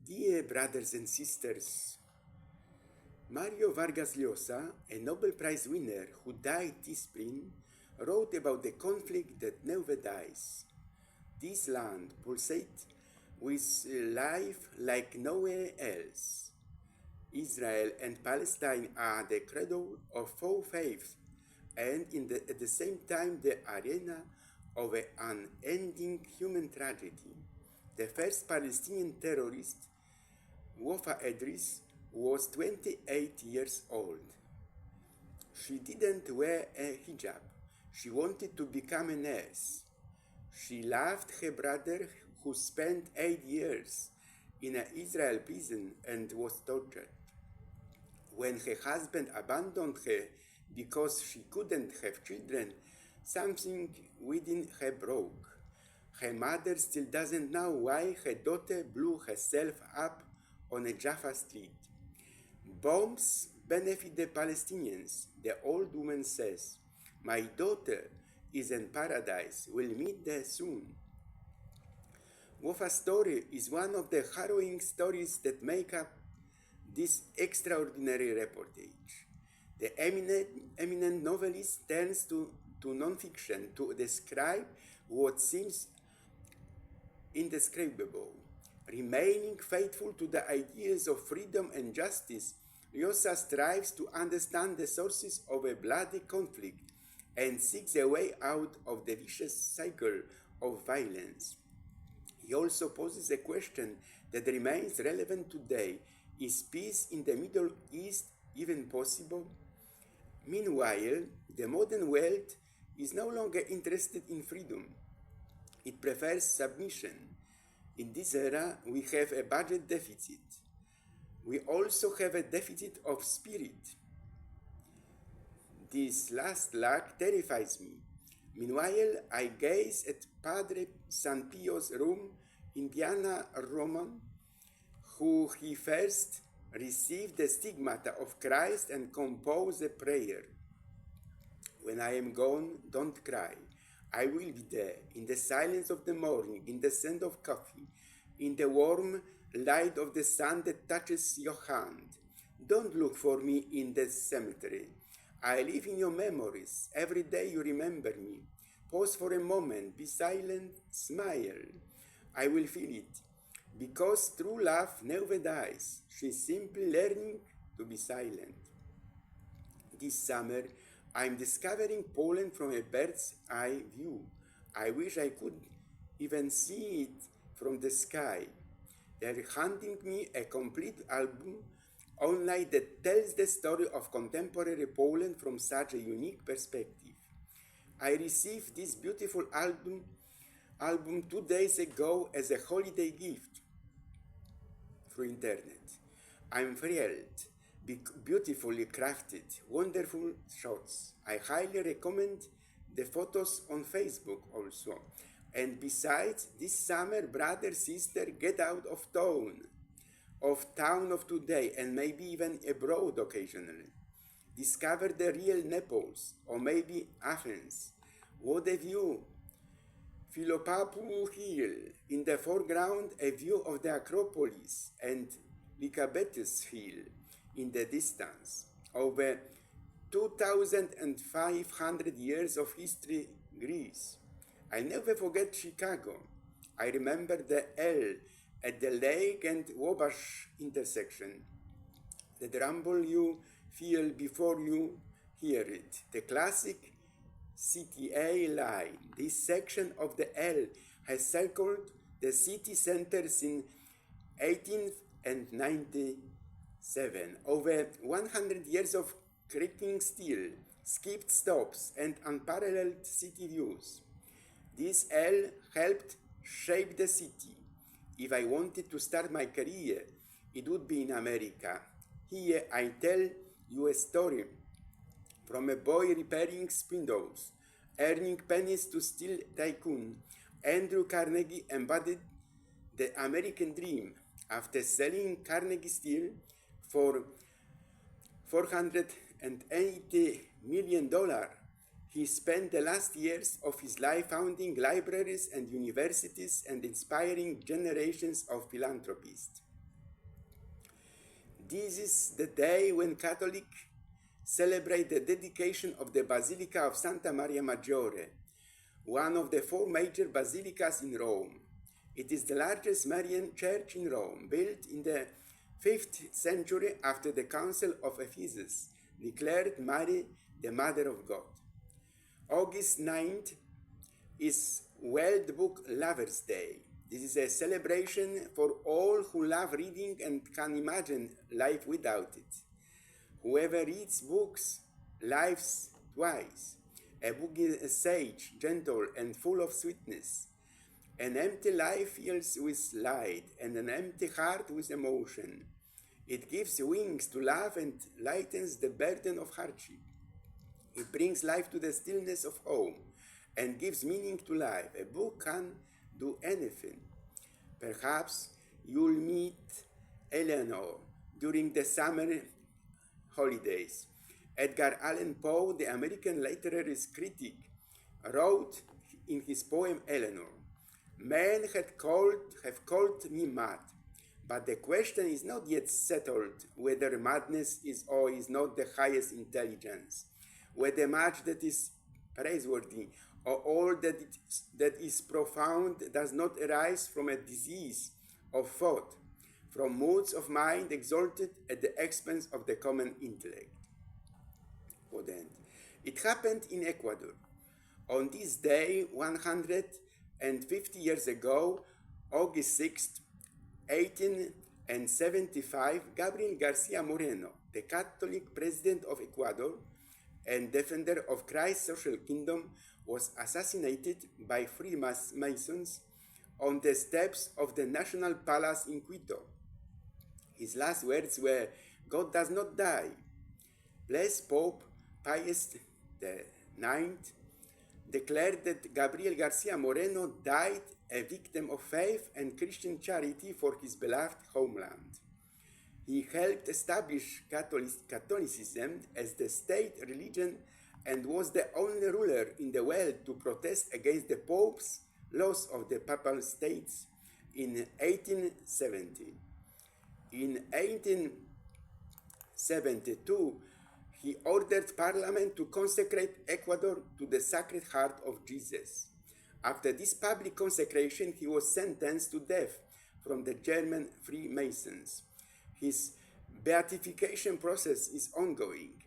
Dear brothers and sisters, Mario Vargas Llosa, a Nobel Prize winner who died this spring, wrote about the conflict that never dies. This land pulsates with life like nowhere else. Israel and Palestine are the cradle of four faiths and at the same time the arena of an unending human tragedy. The first Palestinian terrorist, Wafa Edris, was 28 years old. She didn't wear a hijab. She wanted to become a nurse. She loved her brother who spent 8 years in an Israel prison and was tortured. When her husband abandoned her because she couldn't have children, something within her broke. Her mother still doesn't know why her daughter blew herself up on a Jaffa street. Bombs benefit the Palestinians, the old woman says. My daughter is in paradise. We'll meet there soon. Wafa's story is one of the harrowing stories that make up this extraordinary reportage. The eminent novelist turns to non-fiction to describe what seems indescribable. Remaining faithful to the ideas of freedom and justice, Llosa strives to understand the sources of a bloody conflict and seeks a way out of the vicious cycle of violence. He also poses a question that remains relevant today. Is peace in the Middle East even possible? Meanwhile, the modern world is no longer interested in freedom. It prefers submission. In this era, we have a budget deficit. We also have a deficit of spirit. This last lack terrifies me. Meanwhile, I gaze at Padre San Pio's room in Piana Roman, who he first received the stigmata of Christ and composed a prayer. When I am gone, don't cry. I will be there, in the silence of the morning, in the scent of coffee, in the warm light of the sun that touches your hand. Don't look for me in the cemetery. I live in your memories. Every day you remember me. Pause for a moment, be silent, smile. I will feel it. Because true love never dies. She's simply learning to be silent. This summer, I'm discovering Poland from a bird's eye view. I wish I could even see it from the sky. They're handing me a complete album online that tells the story of contemporary Poland from such a unique perspective. I received this beautiful album 2 days ago as a holiday gift through internet. I'm thrilled. Beautifully crafted, wonderful shots. I highly recommend the photos on Facebook also. And besides, this summer, brother, sister, get out of town of today, and maybe even abroad occasionally. Discover the real Naples, or maybe Athens. What a view! Philopappou Hill, in the foreground, a view of the Acropolis, and Lycabettus Hill in the distance. Over 2,500 years of history, Greece. I never forget Chicago. I remember the L at the Lake and Wabash intersection. The rumble you feel before you hear it. The classic CTA line. This section of the L has circled the city center since 1897. Over 100 years of creaking steel, skipped stops, and unparalleled city views. This L helped shape the city. If I wanted to start my career, it would be in America. Here I tell you a story from a boy repairing spindles, earning pennies to steel tycoon. Andrew Carnegie embodied the American dream. After selling Carnegie Steel for $480 million, he spent the last years of his life founding libraries and universities and inspiring generations of philanthropists. This is the day when Catholics celebrate the dedication of the Basilica of Santa Maria Maggiore, one of the four major basilicas in Rome. It is the largest Marian church in Rome, built in the 5th century after the Council of Ephesus declared Mary the Mother of God. August 9th is World Book Lovers Day. This is a celebration for all who love reading and can imagine life without it. Whoever reads books lives twice. A book is sage, gentle, and full of sweetness. An empty life fills with light, and an empty heart with emotion. It gives wings to love and lightens the burden of hardship. It brings life to the stillness of home and gives meaning to life. A book can do anything. Perhaps you'll meet Eleanor during the summer holidays. Edgar Allan Poe, the American literary critic, wrote in his poem Eleanor, "Men have called me mad, but the question is not yet settled whether madness is or is not the highest intelligence, whether much that is praiseworthy or all that is profound does not arise from a disease of thought, from moods of mind exalted at the expense of the common intellect." It happened in Ecuador. On this day, 150 years ago, August 6, 1875, Gabriel Garcia Moreno, the Catholic president of Ecuador and defender of Christ's social kingdom, was assassinated by Freemasons on the steps of the National Palace in Quito. His last words were, "God does not die." Blessed Pope Pius IX declared that Gabriel Garcia Moreno died a victim of faith and Christian charity for his beloved homeland. He helped establish Catholicism as the state religion and was the only ruler in the world to protest against the Pope's loss of the Papal States in 1870. In 1872, he ordered Parliament to consecrate Ecuador to the Sacred Heart of Jesus. After this public consecration, he was sentenced to death from the German Freemasons. His beatification process is ongoing.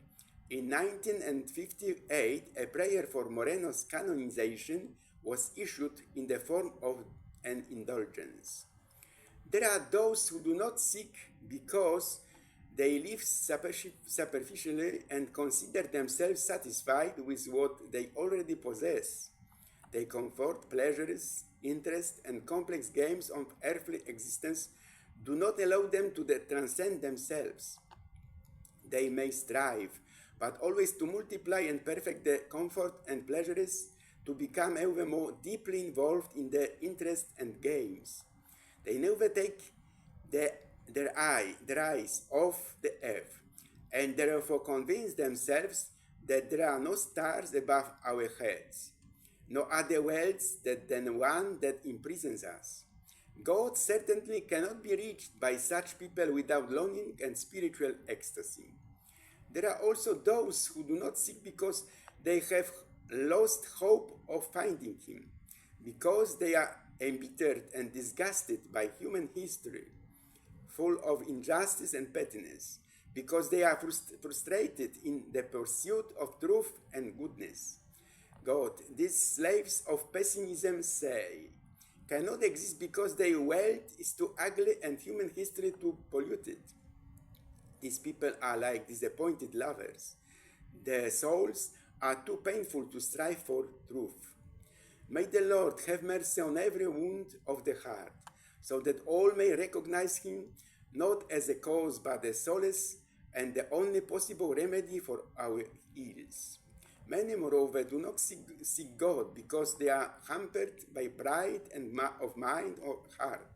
In 1958, a prayer for Moreno's canonization was issued in the form of an indulgence. There are those who do not seek because they live superficially and consider themselves satisfied with what they already possess. Their comfort, pleasures, interest, and complex games of earthly existence do not allow them to transcend themselves. They may strive, but always to multiply and perfect their comfort and pleasures, to become ever more deeply involved in their interests and games. They never take their eyes off the earth, and therefore convince themselves that there are no stars above our heads, no other worlds than one that imprisons us. God certainly cannot be reached by such people without longing and spiritual ecstasy. There are also those who do not seek because they have lost hope of finding Him, because they are embittered and disgusted by human history, full of injustice and pettiness, because they are frustrated in the pursuit of truth and goodness. God, these slaves of pessimism say, cannot exist because their world is too ugly and human history too polluted. These people are like disappointed lovers. Their souls are too painful to strive for truth. May the Lord have mercy on every wound of the heart, so that all may recognize Him not as a cause but a solace and the only possible remedy for our ills. Many, moreover, do not seek God because they are hampered by pride of mind or heart.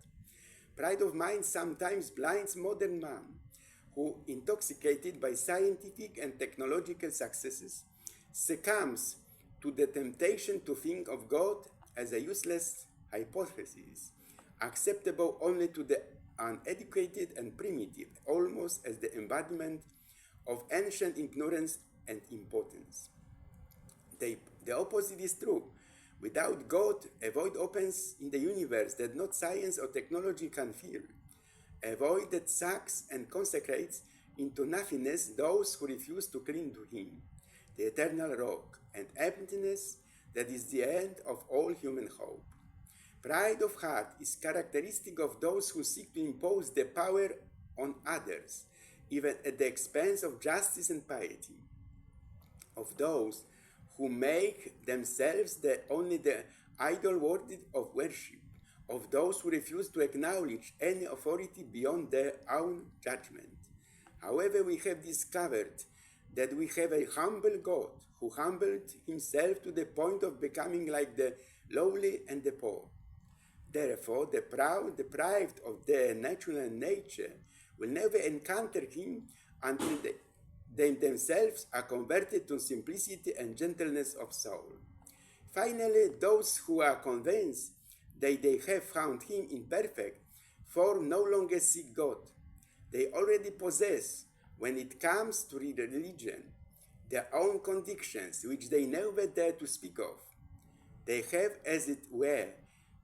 Pride of mind sometimes blinds modern man, who, intoxicated by scientific and technological successes, succumbs to the temptation to think of God as a useless hypothesis, acceptable only to the uneducated and primitive, almost as the embodiment of ancient ignorance and impotence. The opposite is true. Without God, a void opens in the universe that not science or technology can fill. A void that sucks and consecrates into nothingness those who refuse to cling to Him, the eternal rock, and emptiness that is the end of all human hope. Pride of heart is characteristic of those who seek to impose their power on others, even at the expense of justice and piety. Of those who make themselves only the idol worthy of worship, of those who refuse to acknowledge any authority beyond their own judgment. However, we have discovered that we have a humble God who humbled himself to the point of becoming like the lowly and the poor. Therefore, the proud, deprived of their natural nature, will never encounter him until they themselves are converted to simplicity and gentleness of soul. Finally, those who are convinced that they have found him imperfect, for no longer seek God. They already possess, when it comes to religion, their own convictions, which they never dare to speak of. They have, as it were,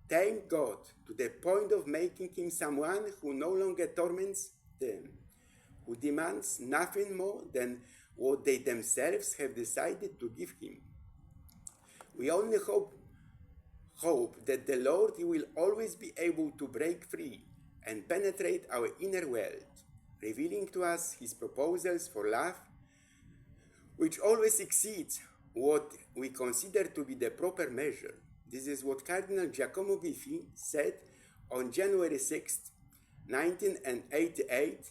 tamed God to the point of making him someone who no longer torments them, who demands nothing more than what they themselves have decided to give him. We only hope that the Lord will always be able to break free and penetrate our inner world, revealing to us his proposals for love, which always exceeds what we consider to be the proper measure. This is what Cardinal Giacomo Biffi said on January 6, 1988,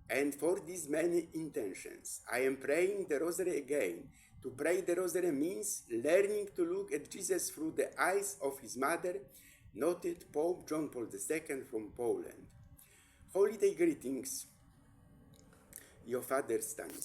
and for these many intentions, I am praying the Rosary again. To pray the Rosary means learning to look at Jesus through the eyes of his mother, noted Pope John Paul II from Poland. Holiday greetings, your Father Stanislaw.